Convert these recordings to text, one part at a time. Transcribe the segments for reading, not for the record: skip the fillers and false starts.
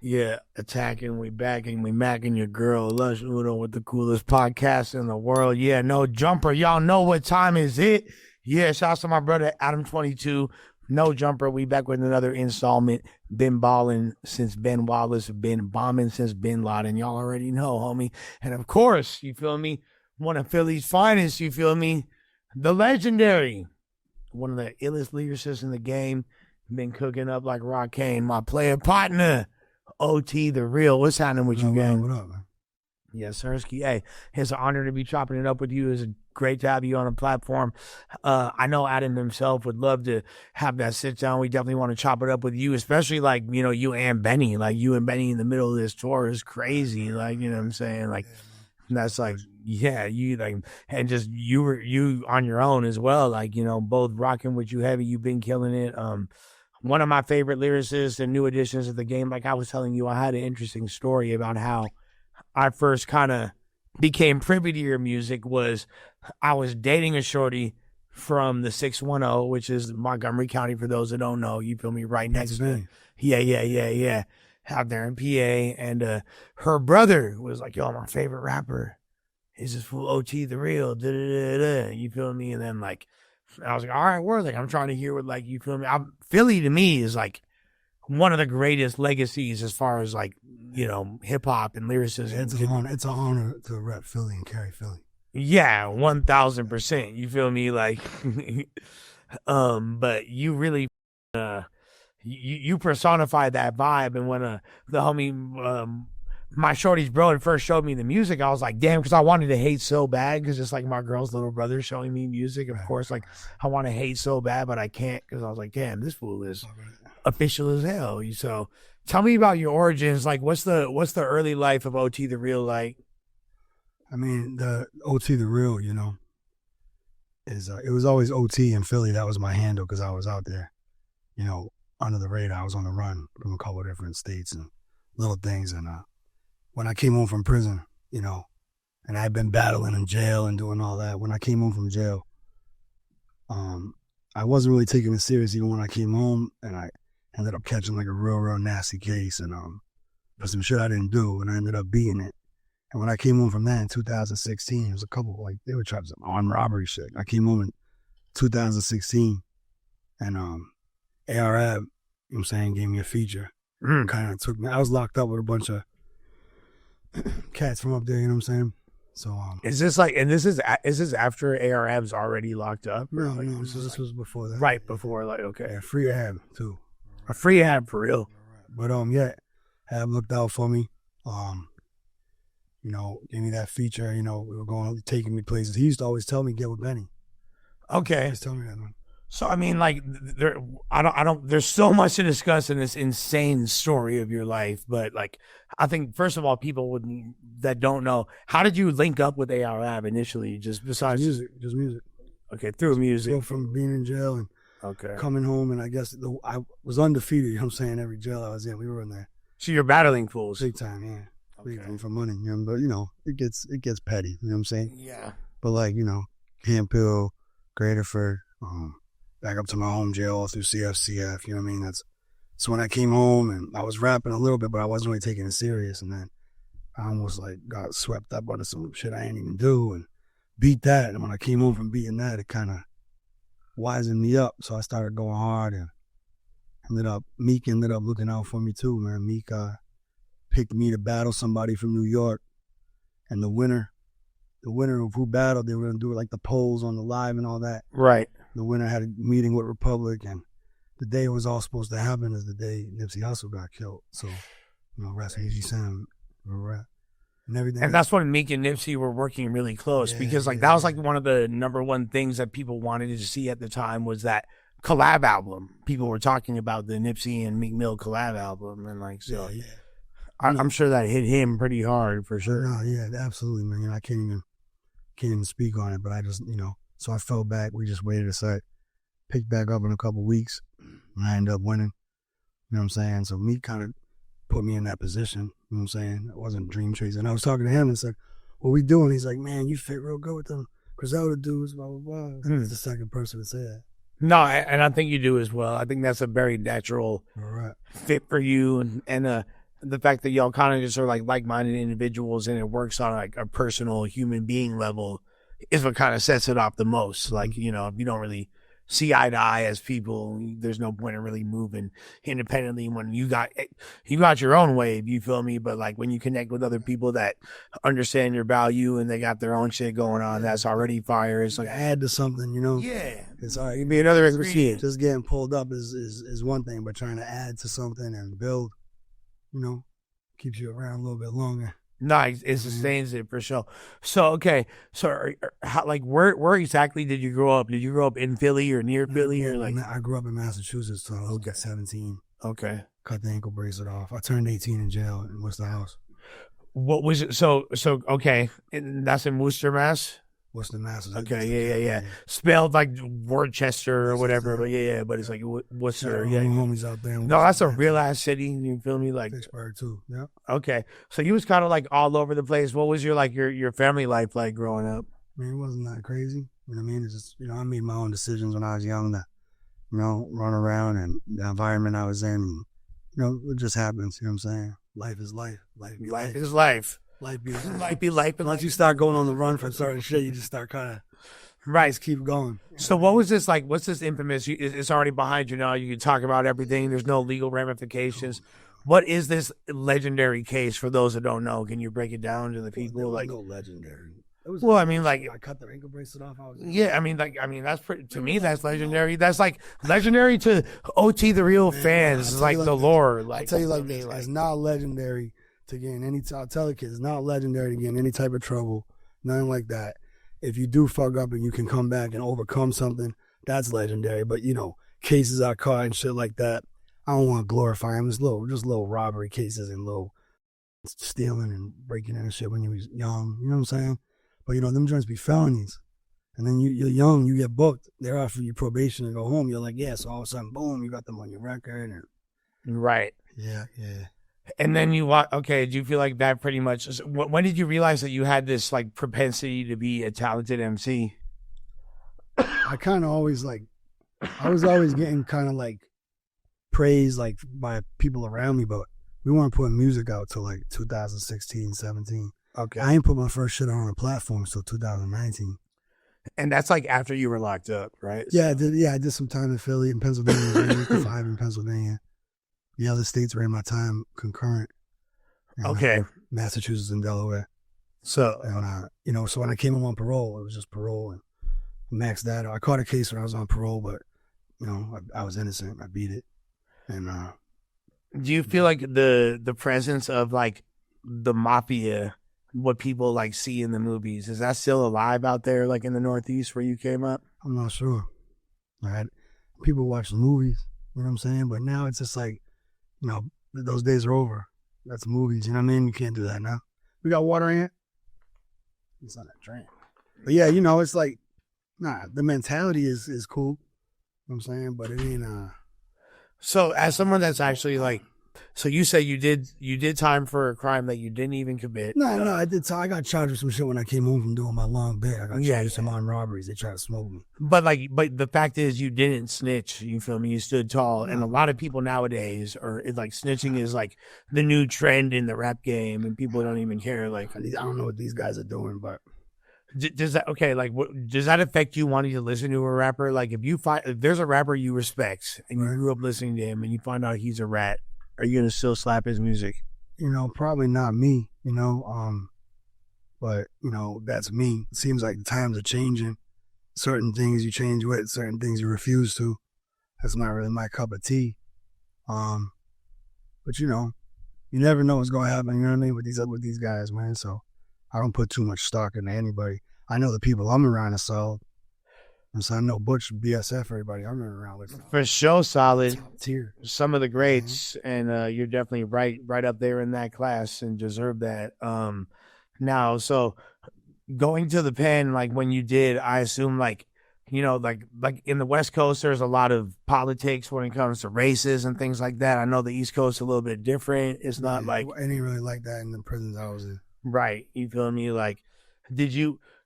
Yeah, attacking, we backing, we macking your girl, Lush Uno with the coolest podcast in the world. Yeah, no jumper. Y'all know what time is it. Yeah, shouts to my brother Adam22. No jumper. We back with another installment. Been balling since Ben Wallace, been bombing since Bin Laden. Y'all already know, homie. And of course, you feel me? One of Philly's finest, you feel me? The legendary, one of the illest lyricists in the game. Been cooking up like Rockane, my player partner. OT the real. What's happening with you, gang? What up, man? Yes, Sirski. Hey, it's an honor to be chopping it up with you. It's great to have you on the platform. I know Adam himself would love to have that sit down. We definitely want to chop it up with you, especially like, you know, you and Benny. Like you and Benny in the middle of this tour is crazy. Like, you know what I'm saying? Like, that's like, yeah, you like, and just you on your own as well. Like, you know, both rocking with you heavy. You've been killing it. One of my favorite lyricists and new additions of the game. Like I was telling you, I had an interesting story about how I first kind of became privy to your music. Was I was dating a shorty from the 610, which is Montgomery County, for those that don't know. You feel me? Right next to me. Yeah. Out there in PA. And her brother was like, yo, my favorite rapper is this fool OT the real. Da-da-da-da. You feel me? And then like, I was like, all right, word. Like, I'm trying to hear what, like, you feel me? Philly to me is like one of the greatest legacies as far as like, you know, hip hop and lyricism. It's an honor to rep Philly and carry Philly. Yeah, 1000%. You feel me? Like, but you really, you personified that vibe. And when the homie, my shorty's bro first showed me the music, I was like, damn, because I wanted to hate so bad because it's like my girl's little brother showing me music. Of course, like I want to hate so bad, but I can't because I was like, damn, this fool is official as hell. So tell me about your origins. Like, what's the early life of OT the real like? I mean, the OT the real, you know, is it was always OT in Philly. That was my handle because I was out there, you know, under the radar. I was on the run from a couple of different states and little things. And when I came home from prison, you know, and I'd been battling in jail and doing all that. When I came home from jail, I wasn't really taking it serious even when I came home, and I ended up catching like a real nasty case and for some shit I didn't do, and I ended up beating it. And when I came home from that in 2016, it was a couple, like, they were trying some armed robbery shit. I came home in 2016, and ARAB, you know what I'm saying, gave me a feature. Kind of took me, I was locked up with a bunch of cats from up there, you know what I'm saying? So is this like, and this is after ARAB's already locked up? No, like, no, this was before that. Right before, like, okay. Yeah, free Ab too. A free Ab for real. But yeah, Ab looked out for me. You know, gave me that feature. You know, we were taking me places. He used to always tell me, get with Benny. Okay. He used to tell me that, man. So I mean, like, there's so much to discuss in this insane story of your life. But like, I think first of all, people that don't know, how did you link up with ARAB initially? Just besides just music. Okay, through music. So from being in jail and coming home, and I guess I was undefeated. You know what I'm saying? Every jail I was in, we were in there. So you're battling fools. Big time, yeah. Big time for money, you know, but you know, it gets petty. You know what I'm saying? Yeah. But like, you know, Camp Hill, Graterford, back up to my home jail all through CFCF, you know what I mean? That's when I came home, and I was rapping a little bit, but I wasn't really taking it serious. And then I almost like got swept up under some shit I ain't even do and beat that. And when I came home from beating that, it kind of wisened me up. So I started going hard, and Meek ended up looking out for me too, man. Meek picked me to battle somebody from New York, and the winner of who battled, they were going to do like the polls on the live and all that. Right. The winner had a meeting with Republic, and the day it was all supposed to happen is the day Nipsey Hussle got killed. So, you know, rest in peace, Sam, and everything. And that's when Meek and Nipsey were working really close, because like that was like one of the number one things that people wanted to see at the time was that collab album. People were talking about the Nipsey and Meek Mill collab album, and like, so yeah. I'm sure that hit him pretty hard for sure. No, yeah, absolutely, man. You know, I can't even speak on it, but I just, you know, so I fell back. We just waited aside, picked back up in a couple weeks, and I ended up winning. You know what I'm saying? So Meek kind of put me in that position. You know what I'm saying? It wasn't dream chasing. And I was talking to him and said, what we doing? He's like, man, you fit real good with them Griselda dudes, blah, blah, blah. He's the second person to say that. No, and I think you do as well. I think that's a very natural fit for you. And the fact that y'all kind of just are like-minded individuals and it works on like a personal human being level is what kind of sets it off the most. Like, you know, if you don't really see eye to eye as people, there's no point in really moving independently when you got your own wave, you feel me? But like when you connect with other people that understand your value and they got their own shit going on, that's already fire. It's like, add to something, you know? yeah, It's all right. it'd be another ingredient. Just getting pulled up is one thing, but trying to add to something and build, you know, keeps you around a little bit longer. Nice, it sustains it for sure. So okay, so how, like where exactly did you grow up? Did you grow up in Philly or near Philly or like? I grew up in Massachusetts, so I was 17. Okay, Cut the ankle bracelet off. I turned 18 in jail in Worcester House. what was it? So okay, and that's in Worcester, Mass. Worcester, Mass. Okay, yeah. Spelled like Worcester or whatever, but yeah, but it's like Worcester. Yeah, homies out there. No, that's a real ass city. You feel me? Like Pittsburgh too. Yeah. okay, so you was kind of like all over the place. What was your family life like growing up? I mean, it wasn't that crazy. You know what I mean? It's just, you know, I made my own decisions when I was young to, you know, run around and the environment I was in. You know, it just happens. You know what I'm saying? Life is life. Life is life. Life be life. And once you start going on the run from certain shit, you just start kind of right. Keep going. So what was this like? What's this infamous? It's already behind you now. You can talk about everything. There's no legal ramifications. What is this legendary case for those that don't know? Can you break it down to the people? Like no legendary. Well, I mean, like I cut the ankle bracelet off. Yeah, I mean, that's pretty. To me, that's legendary. That's like legendary to OT the real fans. It's like the lore. Like I tell you like this, it's not legendary to get in any. I'll tell the kids, it's not legendary to get in any type of trouble. Nothing like that. If you do fuck up and you can come back and overcome something, that's legendary. But you know, cases I caught and shit like that, I don't want to glorify them. Just little robbery cases and little stealing and breaking in and shit when you was young. You know what I'm saying? But you know, them joints be felonies. And then you're young, you get booked. They're offering you probation and go home. You're like, yeah. So all of a sudden, boom, you got them on your record. And right. Yeah. And then okay, do you feel like that pretty much, when did you realize that you had this like propensity to be a talented MC? I kind of always I was always getting kind of like praised like by people around me, but we weren't putting music out till like 2016, 17. Okay. I ain't put my first shit on a platform till 2019. And that's like after you were locked up, right? Yeah, I did some time in Philly and Pennsylvania, 5 in Pennsylvania. The other states ran my time concurrent. Okay. Massachusetts and Delaware. So, and, you know, so when I came home on parole, it was just parole and maxed that out. I caught a case when I was on parole, but, you know, I was innocent. I beat it. And do you feel like the presence of like the mafia, what people like see in the movies, is that still alive out there, like in the Northeast where you came up? I'm not sure. Right? People watch the movies, you know what I'm saying? But now it's just like, you know, those days are over. That's movies, you know what I mean? You can't do that now. We got water in it. It's not a drink. But yeah, you know, it's like, nah, the mentality is cool. You know what I'm saying? But it ain't So as someone that's actually like, so you say you did time for a crime that you didn't even commit. No, I did. I got charged with some shit when I came home from doing my long bit. I got charged with some armed robberies. They tried to smoke me. But the fact is, you didn't snitch. You feel me? You stood tall. And a lot of people nowadays are like, snitching is like the new trend in the rap game, and people don't even care. Like, I don't know what these guys are doing, but does that does that affect you wanting to listen to a rapper? Like, if there's a rapper you respect and you grew up listening to him, and you find out he's a rat, are you gonna still slap his music? You know, probably not me, you know, but, you know, that's me. It seems like the times are changing. Certain things you change with, certain things you refuse to. That's not really my cup of tea. But, you know, you never know what's going to happen, you know what I mean, with these guys, man. So I don't put too much stock into anybody. I know the people I'm around are solid. And so I know Butch, BSF, everybody I'm around with. For sure, solid. Tier. Some of the greats, and you're definitely right up there in that class and deserve that. Now, so going to the pen, like when you did, I assume like, you know, like in the West Coast, there's a lot of politics when it comes to races and things like that. I know the East Coast is a little bit different. It's not like it ain't really like that in the prisons I was in. Right. You feel me? Like,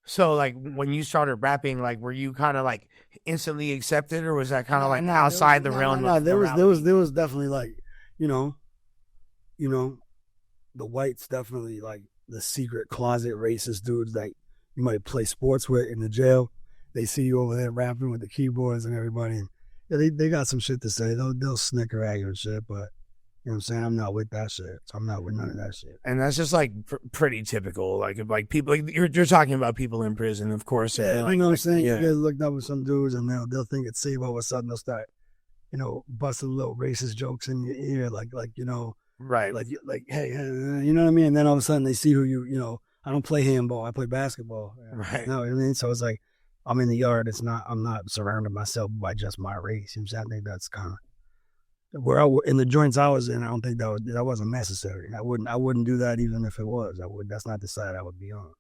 so like when you started rapping, like were you kind of like instantly accepted, or was that kind of like outside the realm? No, there was definitely like, you know, the whites definitely like the secret closet racist dudes that you might play sports with in the jail. They see you over there rapping with the keyboards and everybody. And yeah, they got some shit to say. They'll snicker at you and shit, but you know what I'm saying? I'm not with that shit. So I'm not with none of that shit. And that's just like pretty typical. Like if like people, like you're talking about people in prison, of course. Yeah, like, you know what I'm saying? Yeah. You get looked up with some dudes and they'll think it's safe. All of a sudden they'll start, you know, busting little racist jokes in your ear, like you know, Right. like hey, you know what I mean? And then all of a sudden they see who you know. I don't play handball. I play basketball. Right. You know what I mean? So it's like I'm in the yard. I'm not surrounding myself by just my race. You know what I'm saying? I think that's kind of where in the joints I was in. I don't think that wasn't necessary. I wouldn't do that even if it was. That's not the side I would be on.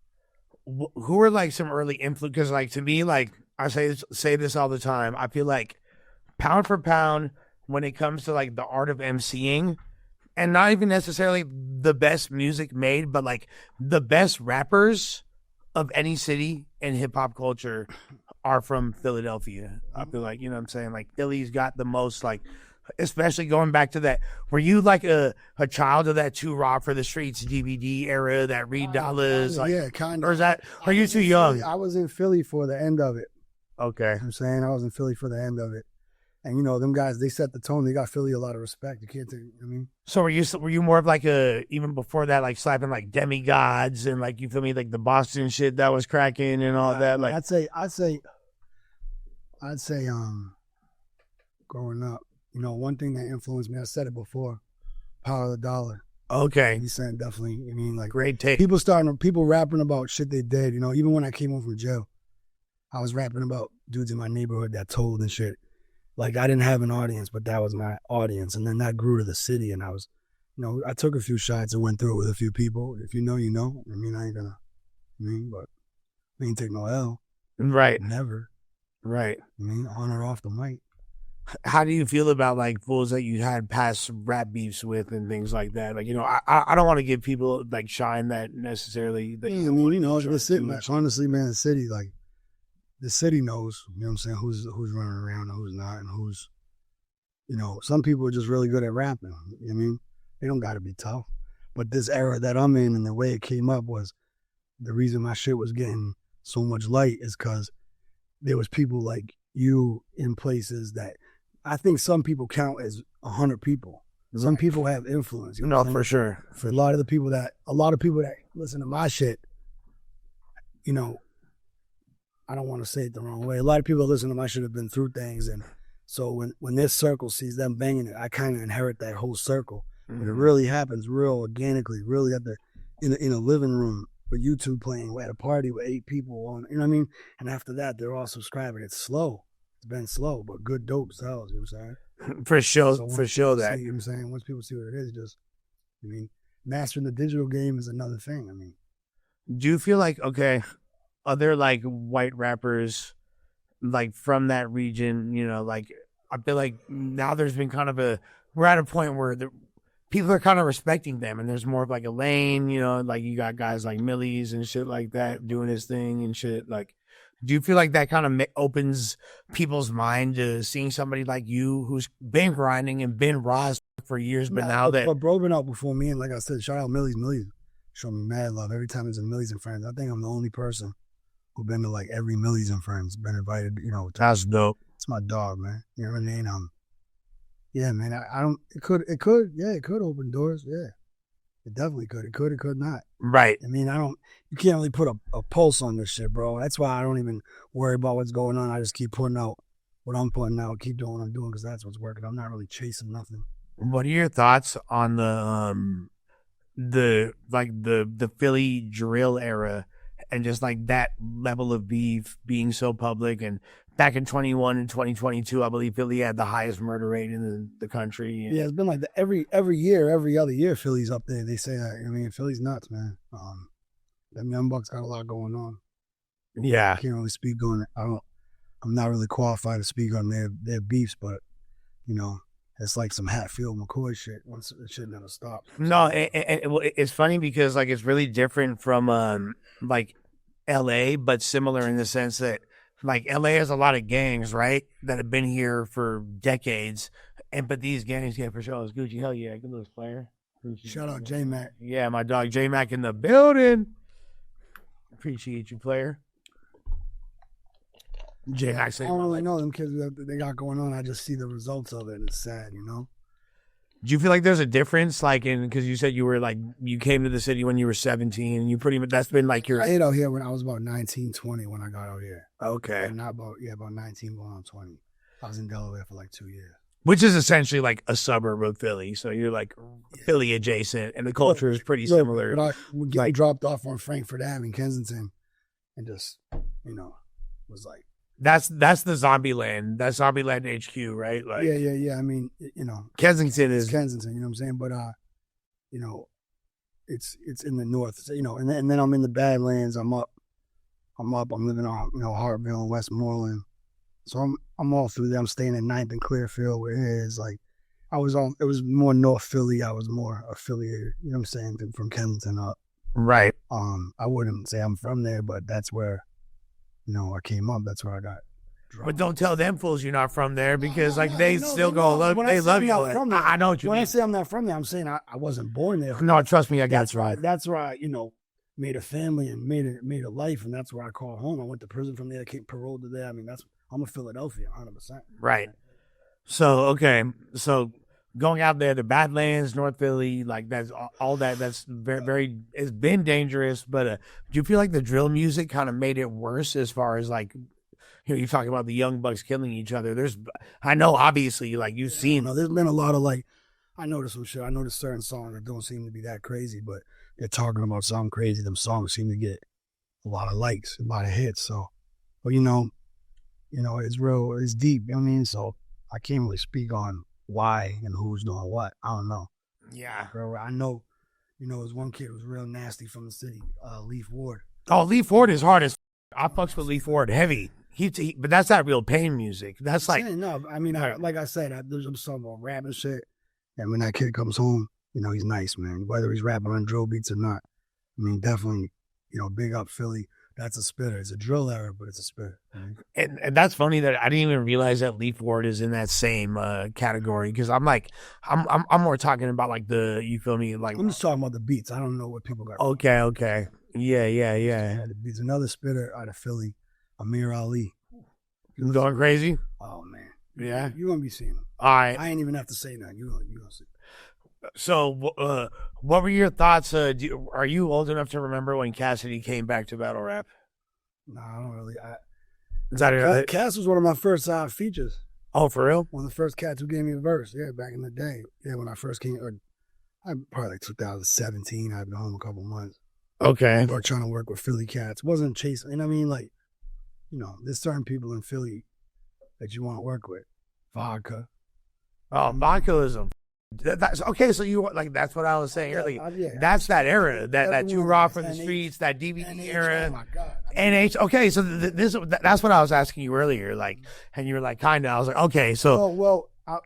Who are like some early influence? Because like to me, like I say this all the time. I feel like pound for pound when it comes to like the art of emceeing, and not even necessarily the best music made, but like the best rappers of any city in hip hop culture are from Philadelphia. I feel like, you know what I'm saying? Like Philly's got the most, like, especially going back to that. Were you like a child of that Too Raw for the Streets DVD era, that Reed Dollars? Like, yeah, kind of. Or is that, are you too young? I was in Philly for the end of it. Okay. You know what I'm saying? I was in Philly for the end of it. And, you know, them guys, they set the tone. They got Philly a lot of respect. You can't take, you know what I mean? So were you more of like even before that, like slapping like Demigods and like, you feel me, like the Boston shit that was cracking and all that? Like, I'd say, growing up, you know, one thing that influenced me, I said it before, Power of the Dollar. okay. He said definitely, I mean, like, Great take. people rapping about shit they did, you know, even when I came home from jail, I was rapping about dudes in my neighborhood that told and shit. Like, I didn't have an audience, but that was my audience. And then that grew to the city, and I was, you know, I took a few shots and went through it with a few people. If you know, you know. I mean, I ain't gonna, but I ain't take no L. Right. Never. Right. I mean, on or off the mic. How do you feel about like fools that you had past rap beefs with and things like that? Like, you know, I don't want to give people like shine that necessarily. That, Yeah, I mean, you know, the city, honestly, man, the city, like, the city knows, you know what I'm saying, who's running around and who's not, and who's, you know, some people are just really good at rapping. You know what I mean? They don't got to be tough. But this era that I'm in and the way it came up was the reason my shit was getting so much light is because there was people like you in places that I think some people count as 100 people. Some people have influence. You know what I'm saying? for sure. For a lot of people that listen to my shit, you know, I don't want to say it the wrong way. A lot of people that listen to my shit have been through things, and so when this circle sees them banging it, I kind of inherit that whole circle. Mm-hmm. And it really happens real organically, really in a living room with you two playing at a party with 8 people on, you know what I mean? And after that, they're all subscribing. It's slow. It's been slow, but good dope sells, you know what I'm saying? For sure, so for sure that. See, you know what I'm saying? Once people see what it is, just, I mean, mastering the digital game is another thing. I mean. Do you feel like, okay, other like white rappers like from that region, you know, like I feel like now there's been kind of we're at a point where people are kind of respecting them, and there's more of like a lane, you know, like you got guys like Millies and shit like that doing his thing and shit. Like, do you feel like that kind of opens people's mind to seeing somebody like you who's been grinding and been raw for years, but now that. But bro been out before me, and like I said, shout out Millies show me mad love every time there's a Millies and Friends. I think I'm the only person who've been to like every Millies and Friends, been invited, you know. That's dope. It's my dog, man. You know what I mean? Yeah, man. I don't. It could open doors. Yeah, it definitely could. It could not. Right. I mean, you can't really put a pulse on this shit, bro. That's why I don't even worry about what's going on. I just keep putting out what I'm putting out, keep doing what I'm doing, because that's what's working. I'm not really chasing nothing. What are your thoughts on the Philly drill era and just like that level of beef being so public? And back in 21 and 2022, I believe Philly had the highest murder rate in the country. Yeah, it's been like every year, every other year, Philly's up there. They say that. I mean, Philly's nuts, man. Them young bucks got a lot going on. Yeah, I can't really speak on it. I'm not really qualified to speak on their beefs, but you know, it's like some Hatfield McCoy shit. Once it should never stop. No, it's funny because like it's really different from like L.A., but similar in the sense that like L.A. has a lot of gangs, right, that have been here for decades, but these gangs, yeah, for sure, it's Gucci, hell yeah, good little player. Shout out J Mac. Yeah, my dog J Mac in the building. Appreciate you, player. J Mac I saying, don't really know them kids that they got going on. I just see the results of it. It's sad, you know. do you feel like there's a difference, like in because you said you were like you came to the city when you were 17, and you pretty much that's been like your I hit out here when I was about 19, 20 when I got out here. okay, Not about about 19 going on 20. I was in Delaware for like 2 years. which is essentially like a suburb of Philly. So you're like Philly adjacent, and the culture is pretty similar. But I would get dropped off on Frankfurt Ave in Kensington, and just was like. That's the Zombieland. That's Zombieland HQ, right? Like Yeah. I mean, Kensington it's is Kensington. You know what I'm saying? But it's in the north. So, and then I'm in the Badlands. I'm up. I'm living on Hartville and Westmoreland. So I'm all through there. I'm staying at 9th and Clearfield, where it is like it was more North Philly. I was more affiliated. You know what I'm saying? From Kensington up. right. I wouldn't say I'm from there, but that's where. I came up. That's where I got dropped. But don't tell them fools you're not from there because they still go love. They love you. I know what you when mean. I say I'm not from there, I'm saying I wasn't born there. No, trust me, I got That's you. right. That's where I made a family and made a life, and that's where I call home. I went to prison from there. I came paroled to there. I mean, I'm a Philadelphia, 100%. Right. So okay, so going out there, the Badlands, North Philly, like that's all that. That's very. It's been dangerous, but do you feel like the drill music kind of made it worse as far as like, you're talking about the young bucks killing each other. I know, obviously, like you've seen. There's been a lot of like, I noticed some shit. I noticed certain songs that don't seem to be that crazy, but they're talking about something crazy. Them songs seem to get a lot of likes, a lot of hits. So, but it's real. It's deep. You know what I mean? So I can't really speak on why and who's doing what. I don't know. Yeah. Bro, I know, there's one kid who was real nasty from the city, Leaf Ward. Oh, Leaf Ward is hard as. I fucks with Leaf Ward heavy. But that's not real pain music. That's like no. I mean, like I said, there's some about rap and shit. And when that kid comes home, he's nice, man. Whether he's rapping on drill beats or not. I mean, definitely, big up Philly. That's a spitter. It's a drill era, but it's a spitter. And that's funny that I didn't even realize that Leaf Ward is in that same category because I'm like, I'm more talking about like you feel me? Like I'm just talking about the beats. I don't know what people got. Okay. Yeah. The beats. Another spitter out of Philly, Amir Ali. You going crazy? Oh, man. Yeah. You're going to be seeing him. All right. I ain't even have to say nothing. You're going to see. So, what were your thoughts? Are you old enough to remember when Cassidy came back to battle rap? No, I don't really. Is that Cass was one of my first features. Oh, for real? One of the first cats who gave me a verse. Yeah, back in the day. Yeah, when I first came, probably like 2017. I've been home a couple months. Okay. Or trying to work with Philly cats. Wasn't chasing. And I mean, like, there's certain people in Philly that you want to work with. Vodka. Oh, Vodka is that's okay. So you like that's what I was saying earlier. Yeah. That's that era that you raw for the streets, that DVD era. Oh my God. NH. Okay, so that's what I was asking you earlier. Like, and you were like, kind of. I was like, okay, so. Well, I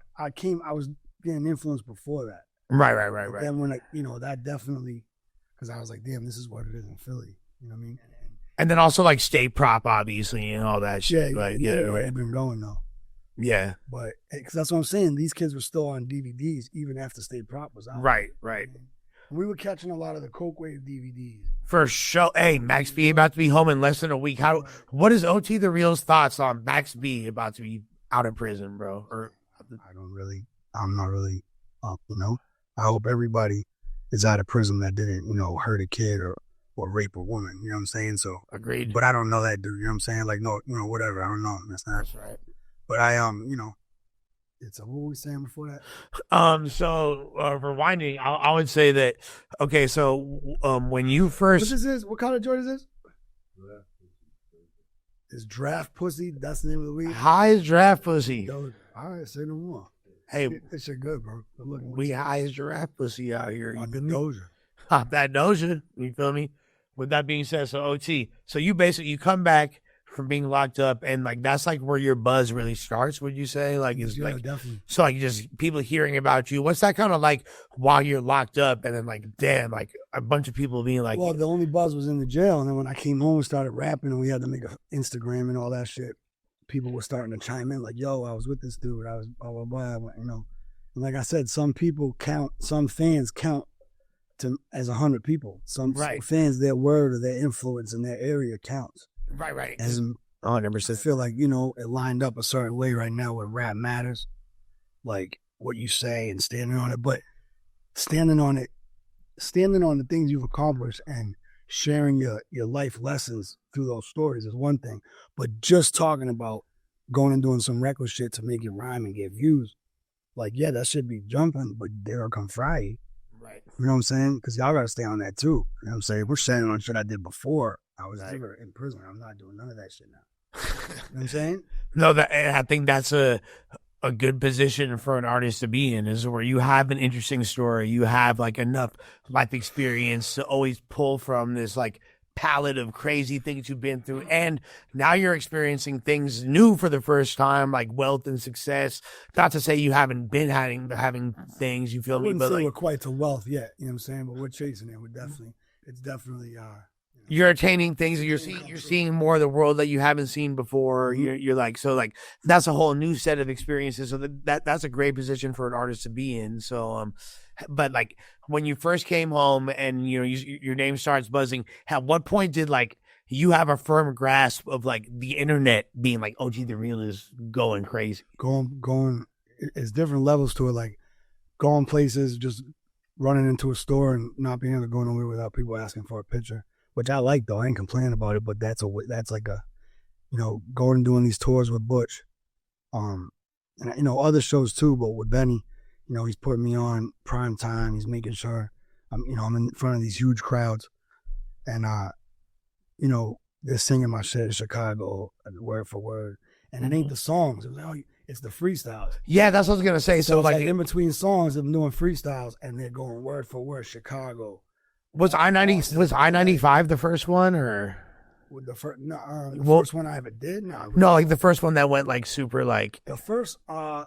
was getting influenced before that. Right. Then when that definitely, because I was like, damn, this is what it is in Philly. You know what I mean? And then also like State Prop, obviously, and all that shit. Yeah, it had been going though. Yeah. But because that's what I'm saying. These kids were still on DVDs even after State Prop was out. Right. We were catching a lot of the Coke Wave DVDs. For sure. Hey, Max B about to be home in less than a week. What is OT the Real's thoughts on Max B about to be out of prison, bro? I'm not really, I hope everybody is out of prison that didn't, hurt a kid or rape a woman. You know what I'm saying? So agreed. But I don't know that dude. You know what I'm saying? Like, no, whatever. I don't know. That's right. But I, it's what were we saying before that? So rewinding, I would say that. Okay, so when you first, what is this? What kind of joint is this? Is Draft Pussy? That's the name of the weed. High as Draft Pussy. Yo, all right, say no more. Hey, this shit good, bro. We high as Giraffe Pussy out here. On the Doja. That Doja. You feel me? With that being said, so OT. So you come back from being locked up, and like that's like where your buzz really starts. Would you say? Like, it's like definitely. So like just people hearing about you. What's that kind of like while you're locked up, and then like damn, like a bunch of people being like, well, the only buzz was in the jail, and then when I came home and started rapping, and we had to make an Instagram and all that shit, people were starting to chime in like, "Yo, I was with this dude. I was blah blah blah," and And like I said, some fans count as 100 people. Some fans, their word or their influence in their area counts. Right. And 100%. I feel like, it lined up a certain way right now where rap matters. Like what you say and standing on it. But standing on the things you've accomplished and sharing your life lessons through those stories is one thing. But just talking about going and doing some reckless shit to make it rhyme and get views, like, yeah, that should be jumping, but they'll come fry you. Right. You know what I'm saying? Because y'all got to stay on that too. You know what I'm saying? We're standing on shit I did before I was ever in prison. I'm not doing none of that shit now. You know what I'm saying? No, I think that's a good position for an artist to be in, is where you have an interesting story, you have like enough life experience to always pull from this like palette of crazy things you've been through, and now you're experiencing things new for the first time, like wealth and success. Not to say you haven't been having things, you feel me? But but say like, we're quite to wealth yet, you know what I'm saying? But we're chasing it. It's definitely you're attaining things, and you're seeing more of the world that you haven't seen before. You're like, so like that's a whole new set of experiences. So that's a great position for an artist to be in. So but like when you first came home and your name starts buzzing, at what point did like you have a firm grasp of like the internet being like, OG The Real is going crazy? Going, it's different levels to it. Like going places, just running into a store and not being able to go nowhere without people asking for a picture. Which I like though, I ain't complaining about it, but that's like a, going and doing these tours with Butch, and other shows too, but with Benny, he's putting me on prime time. He's making sure I'm in front of these huge crowds, and they're singing my shit in Chicago word for word, and it ain't the songs. It's the freestyles. Yeah, that's what I was gonna say. So like in between songs, I'm doing freestyles, and they're going word for word Chicago. Was I-95 the first one, or the first one I ever did? No, like the first one that went like super like the first one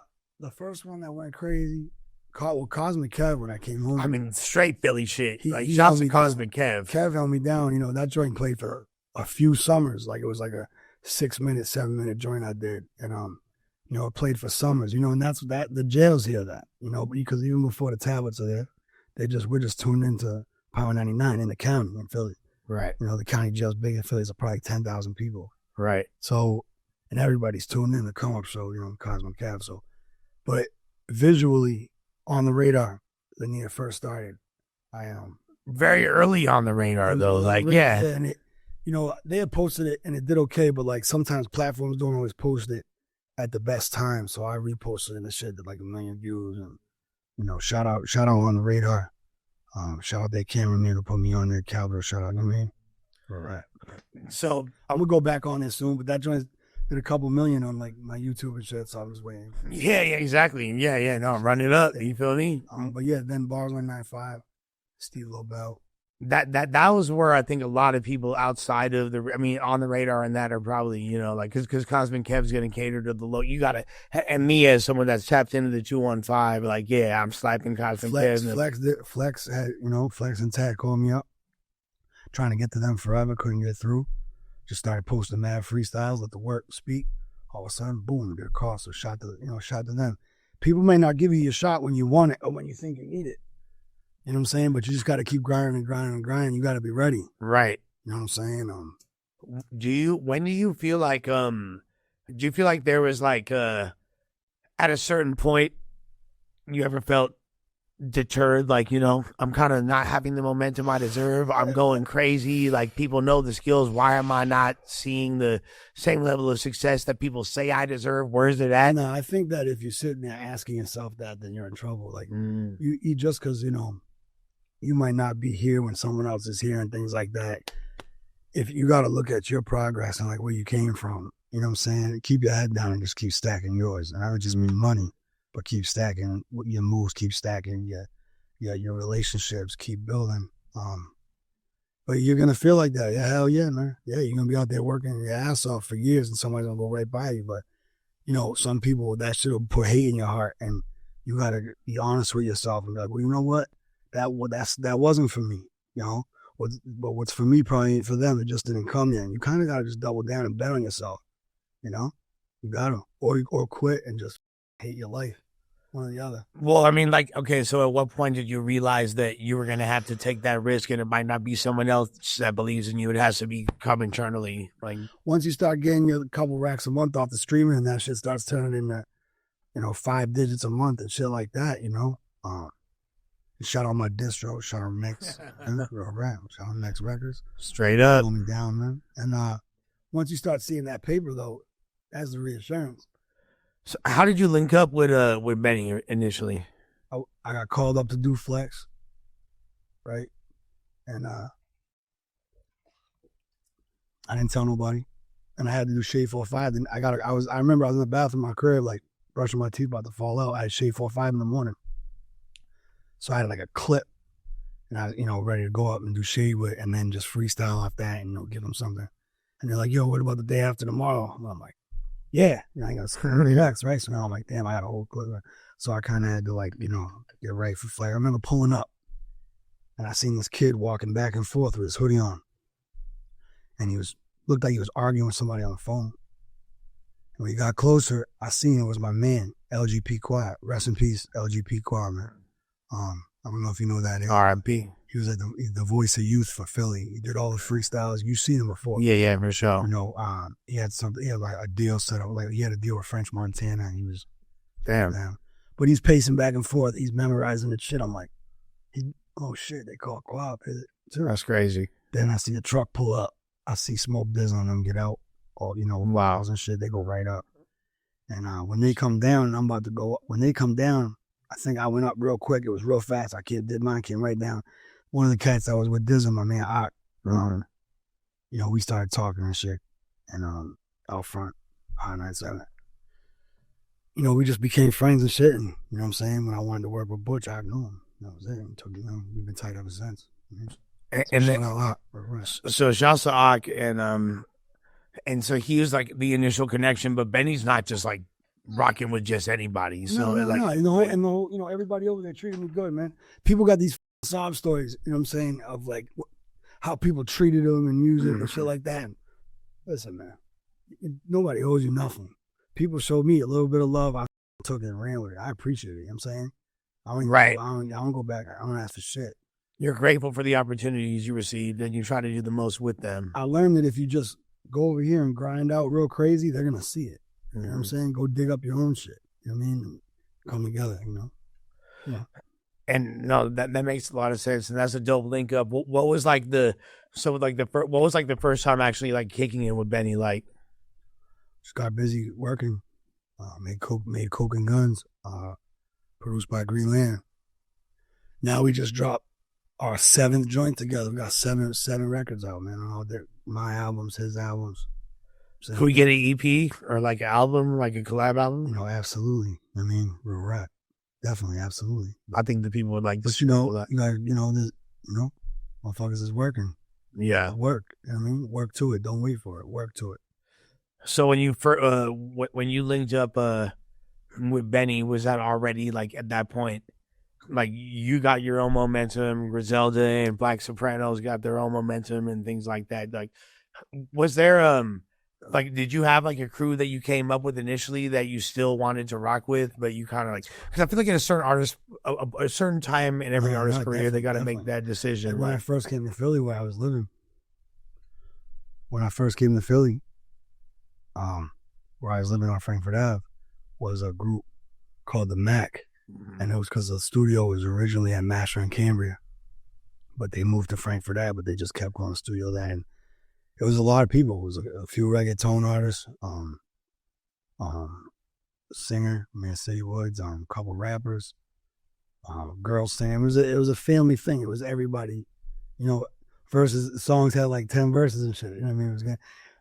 that went crazy. Cosmic Kev, when I came home. I mean, straight Philly shit. He shouts to Cosmic Kev. Kev held me down. That joint played for a few summers. Like it was like a 6-minute, 7-minute joint I did, and it played for summers. And that's the jails hear that. Because even before the tablets are there, we're just tuned into Power 99 in the county in Philly. Right. The county jail's big in Philly. It's probably 10,000 people. Right. So, and everybody's tuned in to come up. So, Cosmic Cav. So, but visually on the radar, when it first started, I am very early on the radar though. Like, yeah. And it, they had posted it and it did okay, but like sometimes platforms don't always post it at the best time. So I reposted it and the shit did like 1 million views, and shout out on the radar. Shout out that cameraman who put me on there, Calvert. Shout out to me. All right. So I'm gonna go back on this soon, but that joint did a couple million on like my YouTube and shit, so I'm just waiting. Yeah, exactly. Yeah. No, run it up. You feel me? But yeah, then Bars 195, Steve Lobel. That was where I think a lot of people outside of on the radar and that are probably, because Cosmic Kev's going to cater to the low. You got to, and me as someone that's tapped into the 215, like, yeah, I'm slapping Cosmic Kev. Flex had, Flex and Tad called me up, trying to get to them forever, couldn't get through. Just started posting mad freestyles, let the work speak. All of a sudden, boom, get a call. So shot to them. People may not give you your shot when you want it or when you think you need it. You know what I'm saying? But you just got to keep grinding and grinding and grinding. You got to be ready. Right. You know what I'm saying? When do you feel like, do you feel like there was like, at a certain point, you ever felt deterred? Like, I'm kind of not having the momentum I deserve. I'm going crazy. Like, people know the skills. Why am I not seeing the same level of success that people say I deserve? Where's it at? No, I think that if you're sitting there asking yourself that, then you're in trouble. Like, you just because, you might not be here when someone else is here and things like that. If you got to look at your progress and like where you came from, you know what I'm saying? Keep your head down and just keep stacking yours. And I don't just mean money, but keep stacking your moves, keep stacking your relationships, keep building. But you're going to feel like that. Yeah, hell yeah, man. Yeah, you're going to be out there working your ass off for years and somebody's going to go right by you. But, some people, that shit will put hate in your heart and you got to be honest with yourself and be like, well, you know what? That wasn't for me, but what's for me probably ain't for them. It just didn't come yet. You kind of got to just double down and bet on yourself, you got to, or quit and just hate your life. one or the other. Well, I mean, like, okay, so at what point did you realize that you were going to have to take that risk and it might not be someone else that believes in you? It has to be come internally. Like, once you start getting your couple racks a month off the streaming and that shit starts turning into, 5 digits a month and shit like that, shout out my distro, shout out Mix, real rap, shout out Mix Records. Straight up. Pull me down, man. And once you start seeing that paper, though, that's the reassurance. So how did you link up with Benny initially? I got called up to do Flex, right? And I didn't tell nobody. And I had to do Shade 45. Then I remember I was in the bathroom in my crib, like brushing my teeth, about to fall out. I had Shade 45 in the morning. So I had like a clip, and I was, ready to go up and do Shade with, and then just freestyle off that and, give them something. And they're like, yo, what about the day after tomorrow? And I'm like, yeah, I got to next, right? So now I'm like, damn, I got a whole clip. So I kind of had to get ready for Flair. I remember pulling up, and I seen this kid walking back and forth with his hoodie on. And he looked like he was arguing with somebody on the phone. And when he got closer, I seen it was my man, LGP Quad. Rest in peace, LGP Quad, man. I don't know if you know that. R.I.P. He was the voice of youth for Philly. He did all the freestyles. You've seen him before. Yeah, for sure. He had like a deal set up. Like he had a deal with French Montana, and he was damn. But he's pacing back and forth. He's memorizing the shit. I'm like, oh shit, they call Quad. That's crazy. Then I see a truck pull up. I see Smoke Diz on them get out. All wow and shit. They go right up. And when they come down, and I'm about to go up. When they come down, I think I went up real quick. It was real fast. Did mine, came right down. One of the cats I was with, Dizzle, my man, we started talking and shit. And out front, I-97. We just became friends and shit. And, you know what I'm saying? When I wanted to work with Butch, I knew him. That was it. We've been tight ever since. And then, so shouts to Ak, and so he was like the initial connection, but Benny's not just like rocking with just anybody. So no, everybody over there treated me good, man. People got these sob stories, you know what I'm saying, of like how people treated them in music and shit like that. And listen, man, nobody owes you nothing. People showed me a little bit of love. I took it and ran with it. I appreciate it. You know what I'm saying? I don't go back. I don't ask for shit. You're grateful for the opportunities you received, and you try to do the most with them. I learned that if you just go over here and grind out real crazy, they're going to see it. You know what I'm saying? Go dig up your own shit. You know what I mean? And come together, Yeah. And no, that makes a lot of sense, and that's a dope link up. What was like the first time actually like kicking in with Benny? Like, just got busy working. Made coke and guns. Produced by Green Land. Now we just dropped our 7th joint together. We got seven records out, man. All my albums, his albums. So could we get an EP or like an album, like a collab album? Absolutely. I mean, real rap. Definitely, absolutely. I think the people would like this. But motherfuckers is working. Yeah. Work. You know what I mean? Work to it. Don't wait for it. Work to it. So when you linked up with Benny, was that already like at that point, like you got your own momentum, Griselda and Black Sopranos got their own momentum and things like that? Like, was there like, did you have like a crew that you came up with initially that you still wanted to rock with, but you kind of like, because I feel like in a certain artist, a certain time in every artist's career, they got to make that decision. Like when I first came to Philly, where I was living, where I was living on Frankfurt Ave, was a group called the Mac. And it was because the studio was originally at Master in Cambria, but they moved to Frankfurt Ave, but they just kept calling the studio that. And it was a lot of people. It was a few reggaeton artists, singer, Man City Woods, a couple rappers, girls singing. It was a family thing. It was everybody, verses, songs had like 10 verses and shit. You know what I mean? It was good.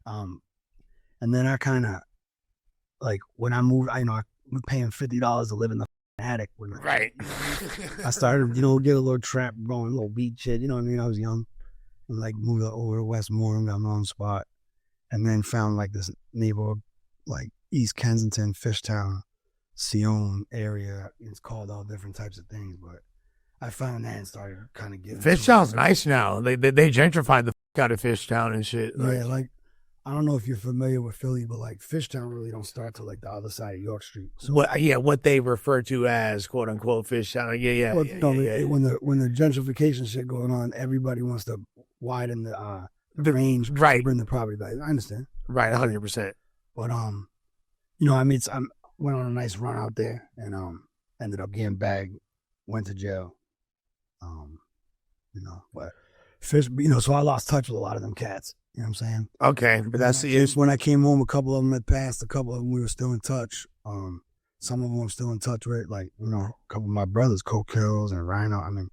And then I kind of, like, when I moved, I was paying $50 to live in the attic. Right. I started, get a little trap going, a little beat shit. You know what I mean? I was young. And like moved over to Westmoreland, got my own spot. And then found like this neighborhood, like East Kensington, Fishtown, Sion area. It's called all different types of things. But I found that and started kind of getting. Fishtown's nice now. They gentrified the out of Fishtown and shit. Yeah, like I don't know if you're familiar with Philly, but like Fishtown really don't start till like the other side of York Street. So, What they refer to as quote unquote Fishtown. well, when the gentrification shit going on, everybody wants to widen the range, right? Bring the property value. I understand, right, 100%. But I went on a nice run out there and ended up getting bagged, went to jail. But fish, so I lost touch with a lot of them cats. You know what I'm saying? Okay, but that's the issue. When I came home, a couple of them had passed. A couple of them we were still in touch. Some of them I'm still in touch with, like a couple of my brothers, Coke Hills and Rhino. I mean,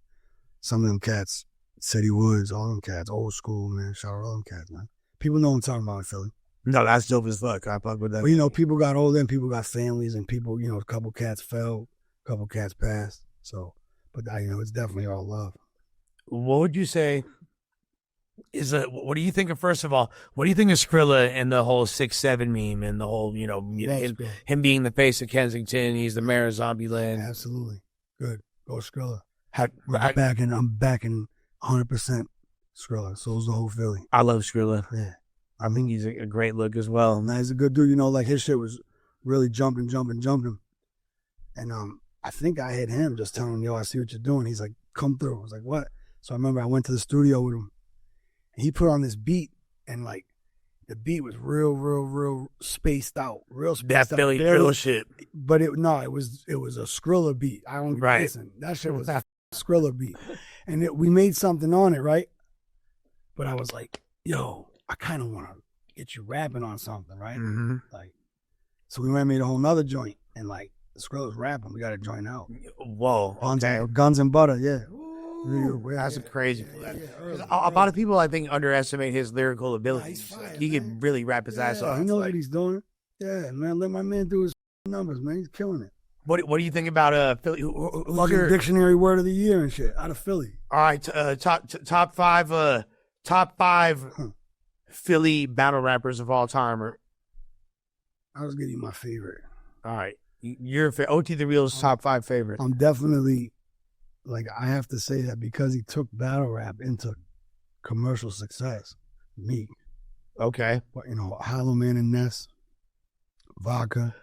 some of them cats, City Woods, all them cats, old school, man. Shout out all them cats, man. People know what I'm talking about in Philly. No, that's dope as fuck. I fuck with that. But, people got older and people got families and people, a couple cats fell, a couple cats passed. So, but, it's definitely all love. What would you say what do you think of, first of all, what do you think of Skrilla and the whole 6'7" meme and the whole, him being the face of Kensington, he's the mayor of Zombieland? Absolutely. Good. Go Skrilla. I'm backing 100% Skrilla. So is the whole Philly. I love Skrilla. Yeah. I think he's a great look as well. And he's a good dude. Like his shit was really jumping. And I think I hit him just telling him, yo, I see what you're doing. He's like, come through. I was like, what? So I remember I went to the studio with him. And he put on this beat, and like the beat was real spaced out. That Philly drill shit. But it was a Skrilla beat. I don't listen. That shit was a Skrilla beat. And we made something on it, right? But I was like, yo, I kind of want to get you rapping on something, right? Mm-hmm. Like, so we went and made a whole nother joint, and like Skrilla's rapping, we got to join out. Whoa, Guns and Butter, yeah. That's a crazy. A lot of people, I think, underestimate his lyrical abilities. He can really rap his ass off. He knows what he's doing. Yeah, man, let my man do his numbers, man. He's killing it. What do you think about Philly? Fucking dictionary word of the year and shit out of Philly. All right, top five Philly battle rappers of all time. I was getting my favorite. All right, your OT the Real's top 5 favorite. I'm definitely. Like, I have to say that because he took battle rap into commercial success. Me. Okay. But, Hollow Man and Ness, Vodka.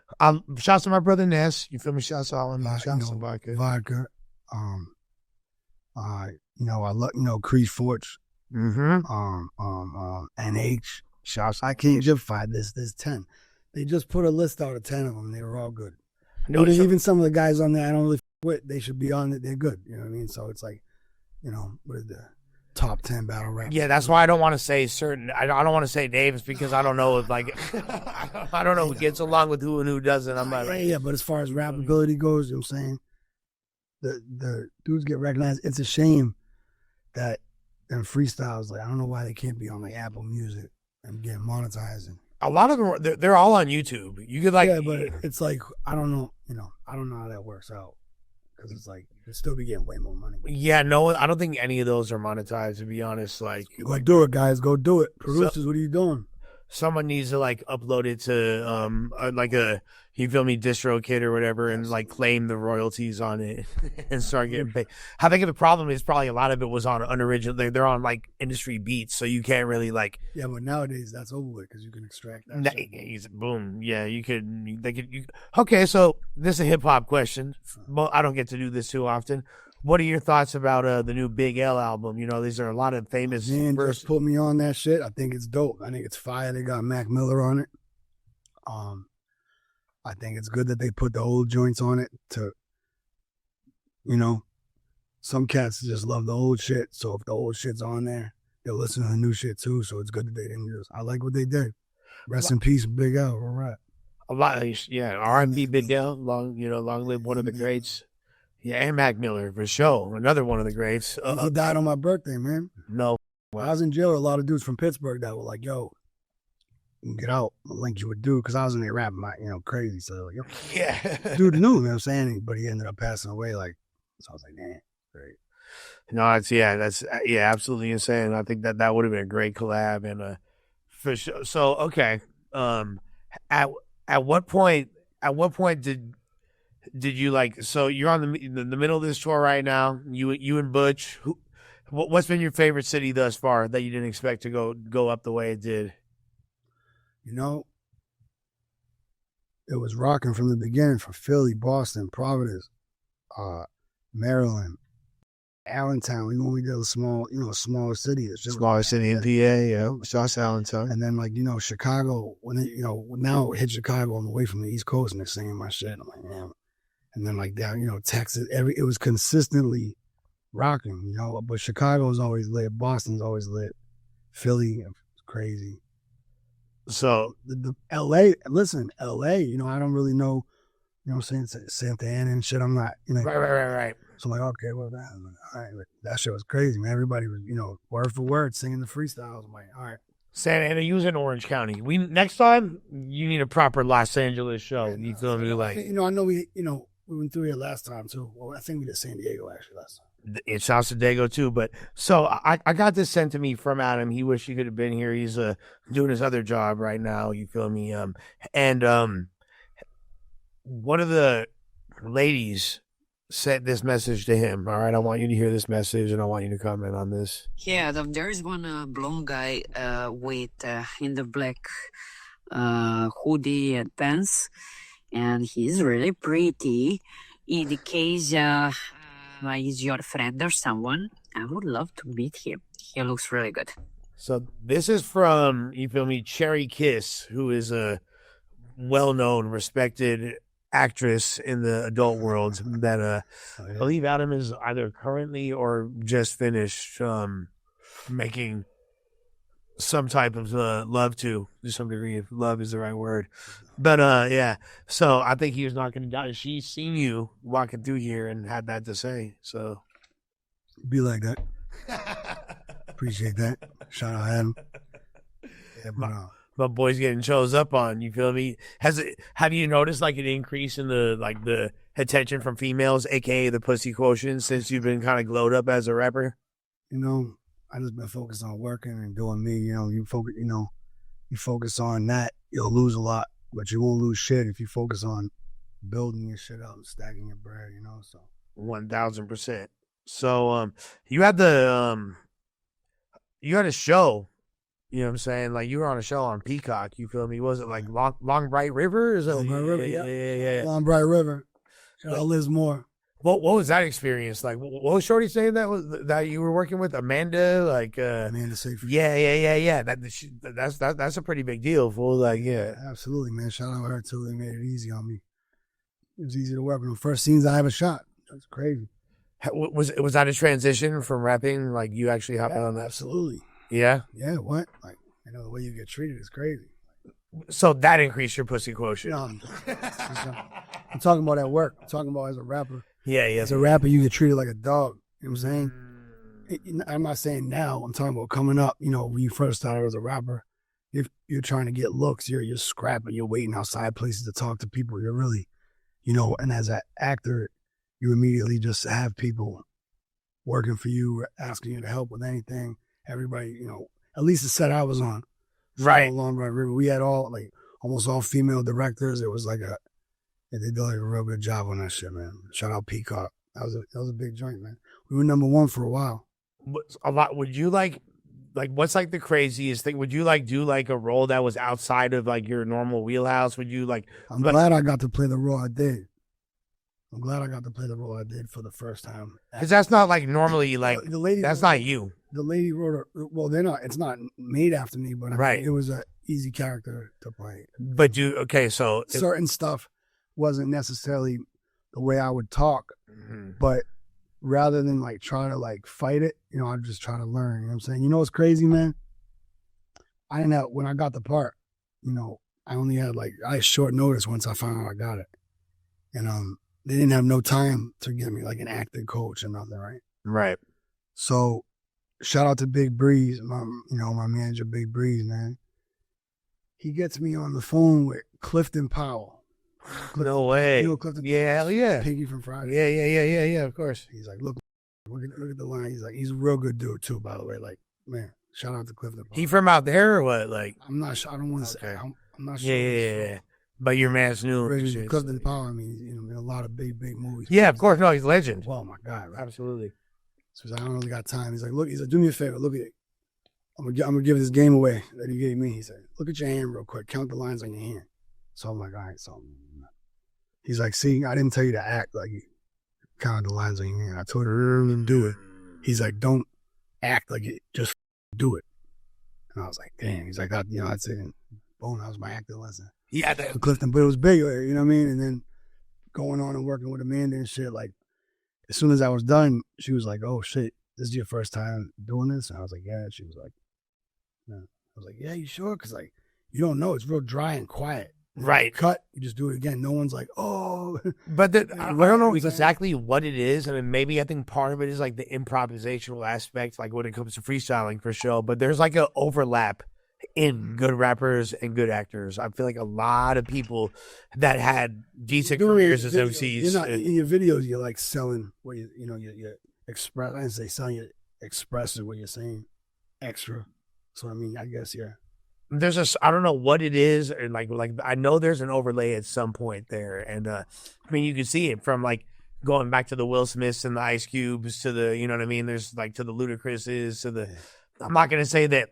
Shouts to my brother Ness. You feel me? Shouts to Hollow Man. Shouts to Vodka. Vodka. I love, Creed Forge. Mm-hmm. NH. Shouts. I can't justify this. There's 10. They just put a list out of 10 of them. They were all good. Even some of the guys on there, I don't really with, they should be on it. They're good. You know what I mean? So it's like, what is the top 10 battle rap? Yeah, that's why I don't want to say certain. I don't want to say names because I don't know if I don't know who gets along with who and who doesn't. I'm not. Yeah, but as far as rap ability goes, you know what I'm saying? The dudes get recognized. It's a shame that in freestyles, like I don't know why they can't be on like Apple Music and get monetized. And a lot of them, they're all on YouTube. You could but it's like I don't know, I don't know how that works out. Because it's like, you'll still be getting way more money. Yeah, no, I don't think any of those are monetized, to be honest. Like, do it, guys. Go do it. Producers, what are you doing? Someone needs to, upload it to, you feel me, DistroKid or whatever, and, claim the royalties on it and start getting paid. I think the problem is probably a lot of it was on unoriginal. They're on, industry beats, so you can't really, Yeah, but nowadays, that's over with because you can extract that. Boom. Yeah, okay, so this is a hip-hop question. Well, I don't get to do this too often. What are your thoughts about the new Big L album? These are a lot of famous. Man, just put me on that shit. I think it's dope. I think it's fire. They got Mac Miller on it. I think it's good that they put the old joints on it to, some cats just love the old shit. So if the old shit's on there, they'll listen to the new shit too. So it's good that they didn't I like what they did. Rest in peace, Big L. All right. A lot, R&B Big L. Long live one of the greats. Yeah, and Mac Miller, for sure. Another one of the greats. He died on my birthday, man. No. When I was in jail, a lot of dudes from Pittsburgh that were like, yo, you can get out. I'll link you with dude. Because I was in there rapping, crazy. So, like, yo. Yeah. Dude knew, you know what I'm saying? But he ended up passing away. So I was like, man, great. No, that's absolutely insane. I think that would have been a great collab. And for sure. So, okay. At what point did you so you're on the middle of this tour right now, you and Butch, what's been your favorite city thus far that you didn't expect to go up the way it did? You know, it was rocking from the beginning, from Philly, Boston, Providence, Maryland, Allentown. Even when we did a small, a smaller city. It's just Smaller city in PA, yeah. South Allentown. And then, like, Chicago, when it, now it hit Chicago, I'm away from the East Coast and they're singing my shit. I'm like, damn. And then, like, down, Texas, it was consistently rocking, but Chicago's always lit. Boston's always lit. Philly, crazy. So, the LA, listen, LA, I don't really know, what I'm saying, Santa Ana and shit. I'm not, Right. So I'm like, okay, well, that, all right, that shit was crazy, man. Everybody was, word for word singing the freestyles. I'm like, all right. Santa Ana, you was in Orange County. Next time, you need a proper Los Angeles show. Yeah, you feel me? Like, I know we went through here last time too. Well, I think we did San Diego actually last time. It's South San Diego too, but so I got this sent to me from Adam. He wished he could have been here. He's doing his other job right now. You feel me? And one of the ladies sent this message to him. All right, I want you to hear this message, and I want you to comment on this. Yeah, there is one blonde guy with in the black hoodie and pants, and he's really pretty. In the case he's your friend or someone, I would love to meet him. He looks really good. So this is from, you feel me, Cherry Kiss, who is a well-known, respected actress in the adult world that I believe Adam is either currently or just finished making some type of love to some degree, if love is the right word. But yeah, so I think he was not going to die. She's seen you walking through here and had that to say. So be like that. Appreciate that. Shout out Adam. Yeah, but boys getting chose up on, you feel me? Have you noticed like an increase in the attention from females, aka the pussy quotient, since you've been kind of glowed up as a rapper? I just been focused on working and doing me. You focus on that, you'll lose a lot, but you won't lose shit if you focus on building your shit up and stacking your bread. So 1000%. So you had a show. You know what I'm saying? Like, you were on a show on Peacock. You feel me? Was it like Long Bright River? Is it? Long Bright River, yeah. Long Bright River. Shout out Liz Moore. What was that experience like? What was Shorty saying that you were working with Amanda? Like Amanda Seyfried. Yeah. That's a pretty big deal, fool. Like, yeah, absolutely, man. Shout out her too. They made it easy on me. It was easy to work with. The first scenes I ever shot. That's crazy. Was that a transition from rapping? Like, you actually hopped on that? Absolutely. Yeah. Yeah. What? Like, the way you get treated is crazy. So that increased your pussy quotient. I'm talking about at work. I'm talking about as a rapper. Yeah. As a rapper, you get treated like a dog. You know what I'm saying? I'm not saying now. I'm talking about coming up. When you first started as a rapper, if you're trying to get looks, you're scrapping. You're waiting outside places to talk to people. You're really, and as an actor, you immediately just have people working for you, asking you to help with anything. Everybody, at least the set I was on. Right. Long Bright River. We had almost all female directors. It was they did a real good job on that shit, man. Shout out Peacock. That was a big joint, man. We were #1 for a while. A lot. Would you like what's the craziest thing? Would you do a role that was outside of your normal wheelhouse? Would you I'm glad I got to play the role I did. I'm glad I got to play the role I did for the first time. Because that's not normally the lady. That's not you. The lady wrote well, they're not. It's not made after me, but right. It was an easy character to play. But so certain stuff wasn't necessarily the way I would talk, but rather than try to fight it, I just try to learn. You know what I'm saying? What's crazy, man? I didn't have, when I got the part, I only had I had short notice once I found out I got it, and they didn't have no time to give me an acting coach or nothing, right? Right. So, shout out to Big Breeze, my manager, Big Breeze, man. He gets me on the phone with Clifton Powell. No way. Clifton? Yeah, hell yeah. Piggy from Friday. Yeah, of course. He's like, look at the line. He's like, he's a real good dude too, by the way. Man, shout out to Clifton Powell. He from out there or what? I'm not sure. I don't want to say. I'm not sure. Yeah. But your man's new. Clifton Powell, in a lot of big movies. Yeah, of course. No, he's a legend. Oh my God. Right? Absolutely. So he's like, I don't really got time. He's like, do me a favor. Look at it. I'm gonna give this game away that he gave me. He said, look at your hand real quick. Count the lines on your hand. So I'm like, all right. So he's like, see, I didn't tell you to act like you counted the lines on your hand. I told her to do it. He's like, don't act like it. Just do it. And I was like, damn. He's like, I'd say, boom, that was my acting lesson. Yeah, that, Clifton, but it was big, you know what I mean? And then going on and working with Amanda and shit, like, as soon as I was done, she was like, oh, shit, this is your first time doing this? And I was like, yeah. She was like, no. I was like, yeah, you sure? Because, like, you don't know. It's real dry and quiet. right. Cut, you just do it again. No one's like, oh. But I don't know exactly what it is. I mean, maybe I think part of it is like the improvisational aspect, like when it comes to freestyling for sure. But there's like an overlap in good rappers and good actors. I feel like a lot of people that had decent careers as MCs. You're not, in your videos, you're like selling what you express. I didn't say selling, you express what you're saying extra. So, I mean, I guess, yeah. There's I don't know what it is, and like I know there's an overlay at some point there, and I mean you can see it from like going back to the Will Smiths and the Ice Cubes to the, you know what I mean. There's like to the Ludacris's to the. I'm not gonna say that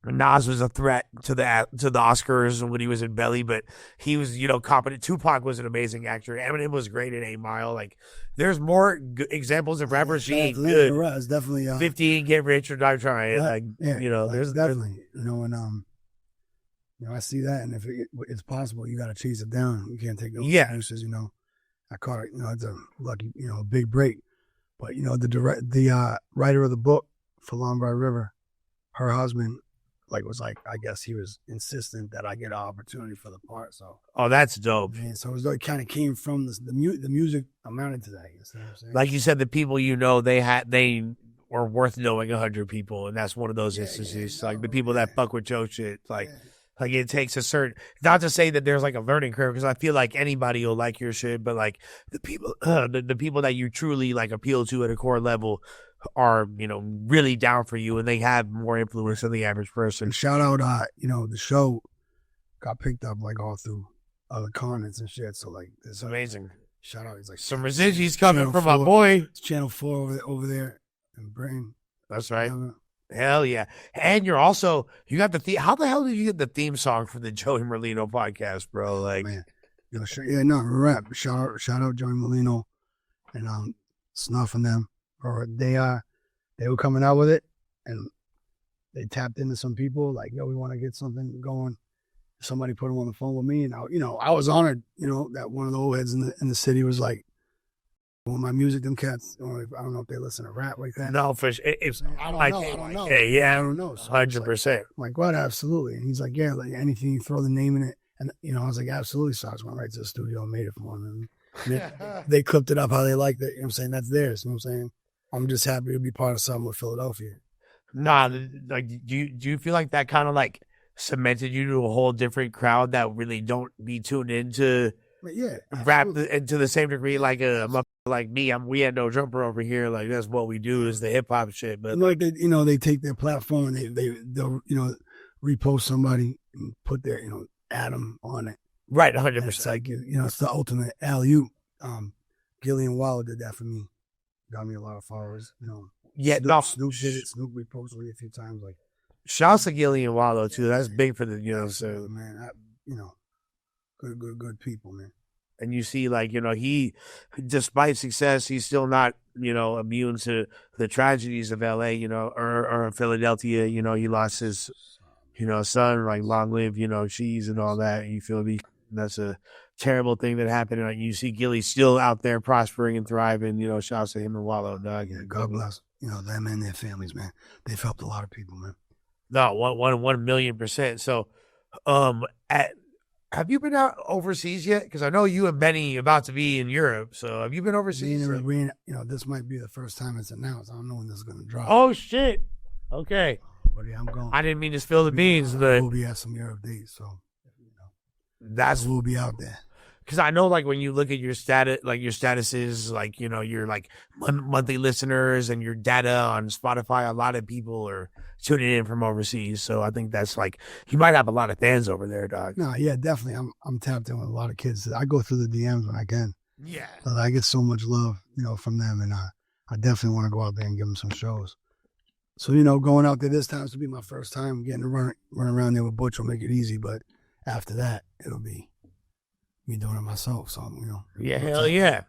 Nas was a threat to the Oscars when he was in Belly, but he was, you know, competent. Tupac was an amazing actor. Eminem was great in 8 Mile. Like, there's more examples of rappers being good. It's definitely 15, Get Rich or Die Trying. Like, yeah, you know, like, there's definitely, you know, and you know, I see that, and if it's possible, you got to chase it down. You can't take no excuses. You know, I caught it. You know, it's a lucky, you know, big break. But you know, the writer of the book for Lombard River, her husband. Like was like, I guess he was insistent that I get an opportunity for the part. So, oh, that's dope. Man, so it kind of came from the music amounted to that. You know what I'm saying? Like you said, the people you know, they were worth knowing 100 people, and that's one of those instances. Like the people that fuck with Joe shit, like it takes a certain. Not to say that there's like a learning curve, because I feel like anybody will like your shit, but like the people, the people that you truly like appeal to at a core level are, you know, really down for you, and they have more influence than the average person. And shout out, you know, the show got picked up like all through other continents and shit. So like, it's amazing. Shout out, it's like some residues coming from my boy. It's Channel 4 over there in Britain. That's right. Hell yeah. And you got the how the hell did you get the theme song for the Joey Merlino podcast, bro? Like, man, rap. Shout out Joey Merlino and Snuff and them. Or they were coming out with it, and they tapped into some people like, yo, we want to get something going. Somebody put them on the phone with me, and I was honored, you know, that one of the old heads in the city was like, well, my music, them cats, I don't know if they listen to rap like that. No, for sure. I don't know. Yeah, I don't know. So 100%. I'm like, what? Absolutely. And he's like, yeah, like anything you throw the name in it, and you know, I was like, absolutely. So I just went right to the studio and made it for them. And they clipped it up how they liked it. You know what I'm saying? That's theirs. You know what I'm saying? I'm just happy to be part of something with Philadelphia. Nah, like, do you feel like that kind of like cemented you to a whole different crowd that really don't be tuned into rap and to the same degree like like me? We had no jumper over here. Like that's what we do is the hip hop shit. But like they take their platform and they'll repost somebody and put their Adam on it. Right, 100%. It's like it's the ultimate alley-oop. Gillian Waller did that for me. Got me a lot of followers, Yeah, Snoop did it. Snoop reposted me a few times. Like, shouts to Gillian Wallow too. That's big for the So man, good people, man. And you see, like he, despite success, he's still not immune to the tragedies of L.A. Or Philadelphia. He lost his son. Like long live Cheese and all that. You feel me? That's a terrible thing that happened. And you see Gilly still out there prospering and thriving. Shouts to him and Wallow, dog. Yeah, God bless. Them and their families, man. They've helped a lot of people, man. No, 1,000,000%. So, have you been out overseas yet? Because I know you and Benny about to be in Europe. So, have you been overseas? This might be the first time it's announced. I don't know when this is going to drop. Oh shit! Okay. But yeah, I'm going. I didn't mean to spill the beans, but we'll be at some Europe dates, so we'll be out there. Because I know, like, when you look at your statuses, like, your like monthly listeners and your data on Spotify, a lot of people are tuning in from overseas. So I think that's like, you might have a lot of fans over there, dog. No, yeah, definitely. I'm tapped in with a lot of kids. I go through the DMs when I can. Yeah. But I get so much love, from them, and I definitely want to go out there and give them some shows. So, going out there this time, this will be my first time getting to run around there with Butch will make it easy. But after that, it'll be me doing it myself. So, Yeah, hell yeah.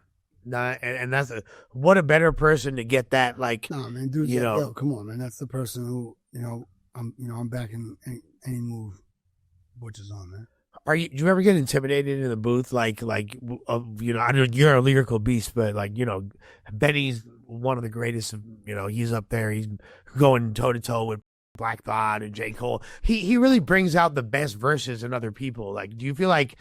Nah, and that's what a better person to get that, like, Nah, man, dude, come on, man. That's the person who, I'm backing any move Butch is on, man. Do you ever get intimidated in the booth? Like, I know you're a lyrical beast, but like, Benny's one of the greatest. He's up there. He's going toe to toe with Black Thought and J. Cole. He really brings out the best verses in other people. Like, do you feel like,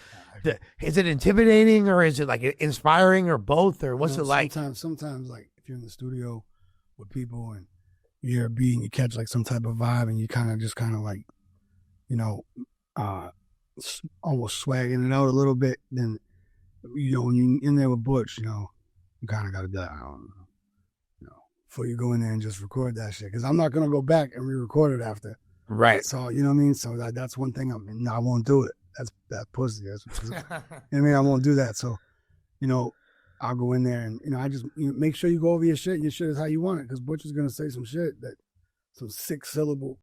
is it intimidating or is it like inspiring or both, or what's it like? Sometimes like if you're in the studio with people and you hear a beat and you catch like some type of vibe and you kind of like, almost swagging it out a little bit, then when you're in there with Butch, you kind of got to be like, I don't know, before you go in there and just record that shit, because I'm not gonna go back and re-record it after. Right. So you know what I mean. So that's one thing I won't do it. That's that pussy. That's you know what I mean. I won't do that. So I'll go in there and I just make sure you go over your shit. Your shit is how you want it, because Butch is gonna say some shit that some 6-syllable.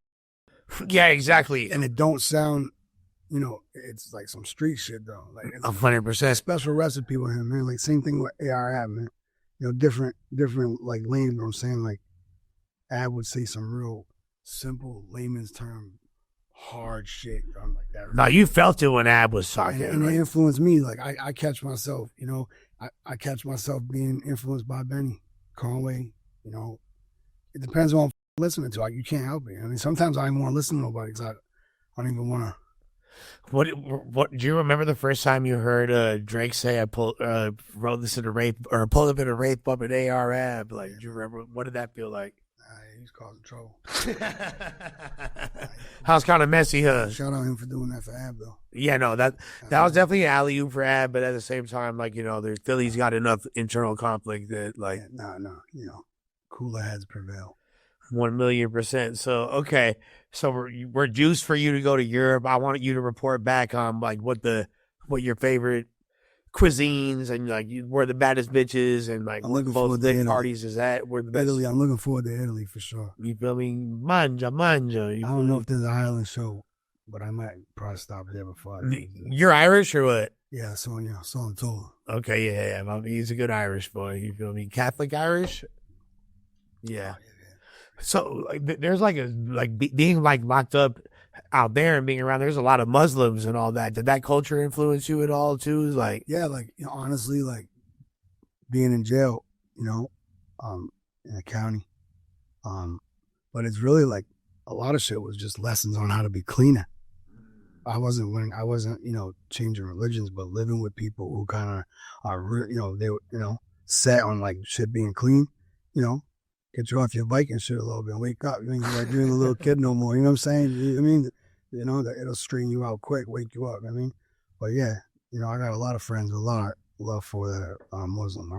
Yeah, exactly. And it don't sound. It's like some street shit though. Like 100%. Special recipe with him, man. Like same thing with AR-Ab, man. Different like lanes. What I'm saying, like Ab would say some real simple layman's term, hard shit. Like that. No, you felt it when Ab was talking, and it influenced me. Like I catch myself, I catch myself being influenced by Benny Conway. It depends on what I'm listening to. Like you can't help it. I mean, sometimes I don't want to listen to nobody because I don't even want to. What do you remember the first time you heard Drake say I wrote this in a rape or pulled up in a rape up at AR-Ab? Like, do you remember what did that feel like? He's causing trouble. How's kind of messy, huh? Shout out him for doing that for Ab though. Yeah, no, that was definitely an alley-oop for Ab, but at the same time, like there's Philly's got enough internal conflict that like no, cooler heads prevail. 1,000,000%. So okay, so we're juiced for you to go to Europe. I want you to report back on like what your favorite cuisines and like where the baddest bitches and like both the parties is at. Where the Italy, I'm looking forward to Italy for sure. You feel me? Manja. I don't know if there's an island show, but I might probably stop there before. You're Irish or what? Yeah, so I'm told. Okay, yeah. He's a good Irish boy. You feel me? Catholic Irish? Yeah. So like, there's being like locked up out there and being around. There's a lot of Muslims and all that. Did that culture influence you at all too? Like, yeah, like honestly, like being in jail, in a county, but it's really like a lot of shit was just lessons on how to be cleaner. I wasn't changing religions, but living with people who kind of are, they were, set on like shit being clean, get you off your bike and shit a little bit and wake up. You ain't like you're a little kid no more. You know what I'm saying? I mean, it'll strain you out quick, wake you up. I mean, but yeah, I got a lot of friends with a lot of love for that Muslim.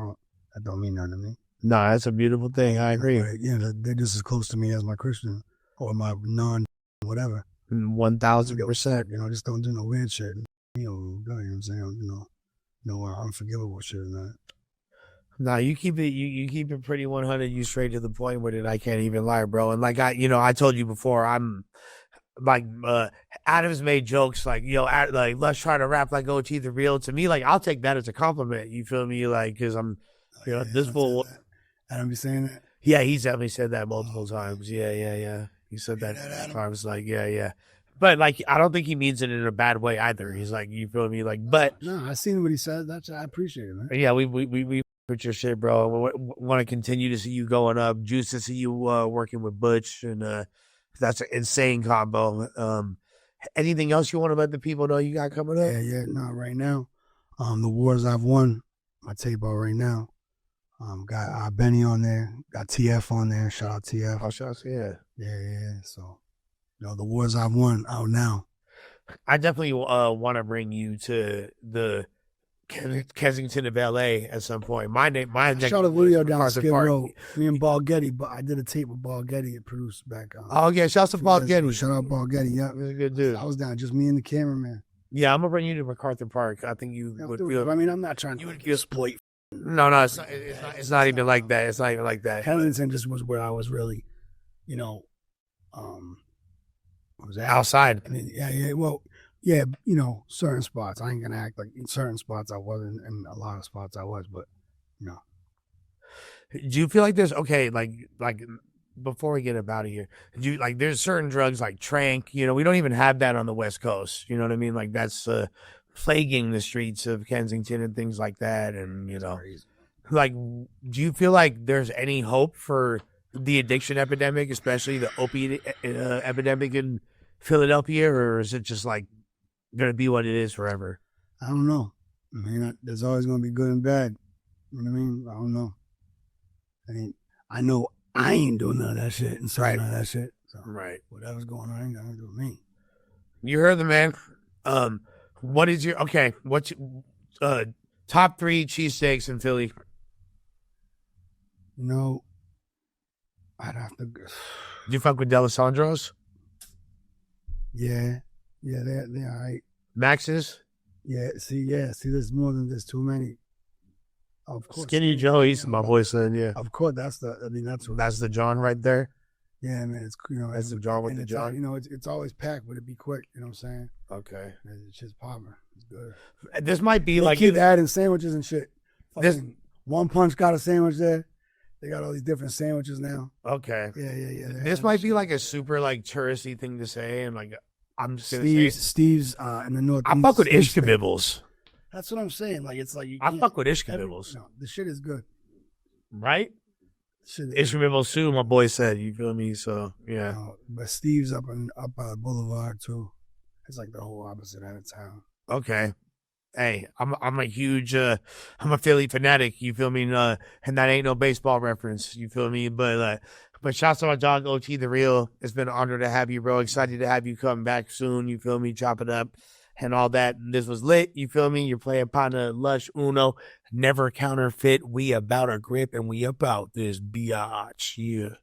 That don't mean nothing to me. No, that's a beautiful thing. I agree. They're just as close to me as my Christian or my non whatever. 1,000%. Just don't do no weird shit. You know what I'm saying? Unforgivable shit and that. No, you keep it. You keep it pretty 100. You straight to the point with it. I can't even lie, bro. And like I told you before, I'm like Adam's made jokes like like let's try to rap like OT the real. To me, like I'll take that as a compliment. You feel me? Like because I'm, this fool. Adam be saying that. Yeah, he's definitely said that multiple times. Yeah. He said that times. Like yeah. But like I don't think he means it in a bad way either. He's like, you feel me? Like, but no, I seen what he said. I appreciate it, man. Yeah, we with your shit, bro. Want to continue to see you going up. Juice to see you working with Butch, and that's an insane combo. Anything else you want to let the people know you got coming up? Yeah. No, right now, the wars I've won, my tape out right now. Got Benny on there, got TF on there. Shout out TF. Oh, shout out, yeah. So, the wars I've won out now. I definitely want to bring you to the Kensington of LA at some point. My I shot a video down Skid Row. Me and Ball Getty, but I did a tape with Ball Getty and produced back on. Oh yeah, shout out to Ball Getty. Shout out Ball Getty. Yeah, he's a good dude. I was down, just me and the cameraman. Yeah, I'm gonna bring you to MacArthur Park. I think you would feel. I mean, I'm not trying to exploit. No, it's not even like that. It's not even like that. Kensington just was where I was really you know, what was that? Outside. I mean, yeah, well, yeah, you know, certain spots. I ain't gonna act like in certain spots I wasn't, and a lot of spots I was, but you know, Do you feel like there's like before we get up out of here, do you like there's certain drugs like Trank, you know, we don't even have that on the West Coast. You know what I mean? Like that's plaguing the streets of Kensington and things like that. And you know, crazy. like do you feel like there's any hope for the addiction epidemic, especially the opiate epidemic in Philadelphia, or is it just like gonna be what it is forever? I don't know. I mean, there's always gonna be good and bad. You know what I mean? I don't know. I mean, I know I ain't doing none of that shit and selling none of that shit. So Right. whatever's going on ain't got nothing to do with me. You heard the man. What is your what's top 3 cheesesteaks in Philly? You know, I'd have to. Do you fuck with D'Alessandro's? Yeah, they're all right. Max's? Yeah, see, there's more than there's too many. Of course, Skinny Joey's, my boy said, yeah. Of course, that's what. That's the John right there. Yeah, man, it's That's the John with and the it's, John. you know, it's always packed, but it be quick. You know what I'm saying? Okay. And it's just popping. It's good. This might be They like keep adding sandwiches and shit. This- Fucking One Punch got a sandwich there. They got all these different sandwiches now. okay. Yeah. This might be like a super like touristy thing to say, and like I'm just gonna say Steve's in the north. I fuck with Ishkabibbles. That's what I'm saying. Like it's like you I can't- fuck with every- Ishkabibbles. No, the shit is good. Right? Shit is Ishkabibbles too, my boy said, you feel me? So yeah. but Steve's up Boulevard too. It's like the whole opposite end of town. Okay. Hey, I'm a huge I'm a Philly fanatic, you feel me? And that ain't no baseball reference, you feel me? But shouts to my dog OT the Real. It's been an honor to have you, bro. Excited to have you come back soon, you feel me? Chop it up and all that. This was lit, you feel me? You're playing Pana Lush Uno. Never counterfeit. We about a grip and we about this biatch. Yeah.